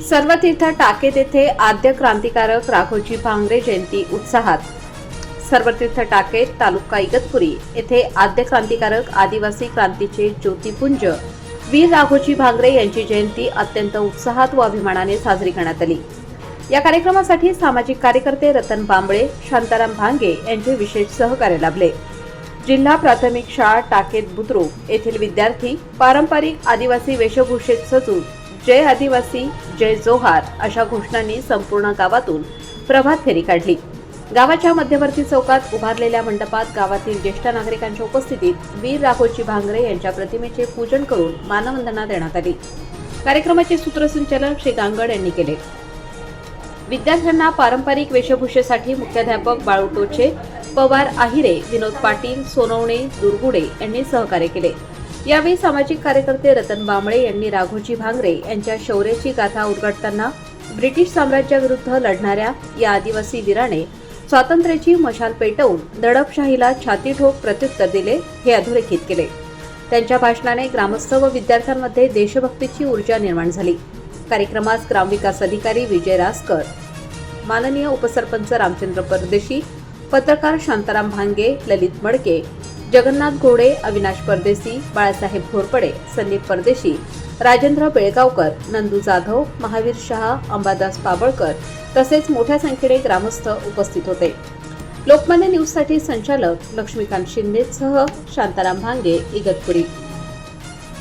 सर्वतीर्थ टाकेत येथे आद्य क्रांतिकारक राघोजी भांगरे जयंती उत्साहात। सर्वतीर्थ टाकेत तालुका इगतपुरी येथे आद्य क्रांतिकारक आदिवासी क्रांतीचे ज्योतिपुंज वीर राघोजी भांगरे यांची जयंती अत्यंत उत्साहात व अभिमानाने साजरी करण्यात आली। या कार्यक्रमासाठी सामाजिक कार्यकर्ते रतन बांबळे, शांताराम भांगे यांचे विशेष सहकार्य लाभले। जिल्हा प्राथमिक शाळा टाकेत बुद्रुक येथील विद्यार्थी पारंपरिक आदिवासी वेशभूषेत सजून जय आदिवासी जय जोहार अशा घोषणांनी संपूर्ण गावातून प्रभात फेरी काढली। गावाच्या मध्यवर्ती चौकात उभारलेल्या मंडपात गावातील ज्येष्ठ नागरिकांच्या उपस्थितीत वीर राघोजी भांगरे यांच्या प्रतिमेचे पूजन करून मानवंदना देण्यात आली। कार्यक्रमाचे सूत्रसंचालन श्री गांगड यांनी केले। विद्यार्थ्यांना पारंपरिक वेशभूषेसाठी मुख्याध्यापक बाळू टोचे, पवार आहिरे, विनोद पाटील, सोनवणे, दुर्गुडे यांनी सहकार्य केले। यावेळी सामाजिक कार्यकर्ते रतन बांबळे यांनी राघोजी भांगरे यांच्या शौर्याची गाथा उलगडताना ब्रिटिश साम्राज्याविरुद्ध लढणाऱ्या या आदिवासी वीराने स्वातंत्र्याची मशाल पेटवून दडपशाहीला छातीठोक प्रत्युत्तर दिले हे अधोरेखित केले। त्यांच्या भाषणाने ग्रामस्थ व विद्यार्थ्यांमध्ये देशभक्तीची ऊर्जा निर्माण झाली। कार्यक्रमास ग्रामविकास अधिकारी विजय रासकर, माननीय उपसरपंच रामचंद्र परदेशी, पत्रकार शांताराम भांगे, ललित मडके, जगन्नाथ घोडे, अविनाश परदेशी, बाळासाहेब घोरपडे, संदीप परदेशी, राजेंद्र बेळगावकर, नंदू जाधव, महावीर शहा, अंबादास पाबळकर तसेच मोठ्या संख्येने ग्रामस्थ उपस्थित होते। लोकमान्य न्यूजसाठी संचालक लक्ष्मीकांत शिंदेसह शांताराम भांगे, इगतपुरी।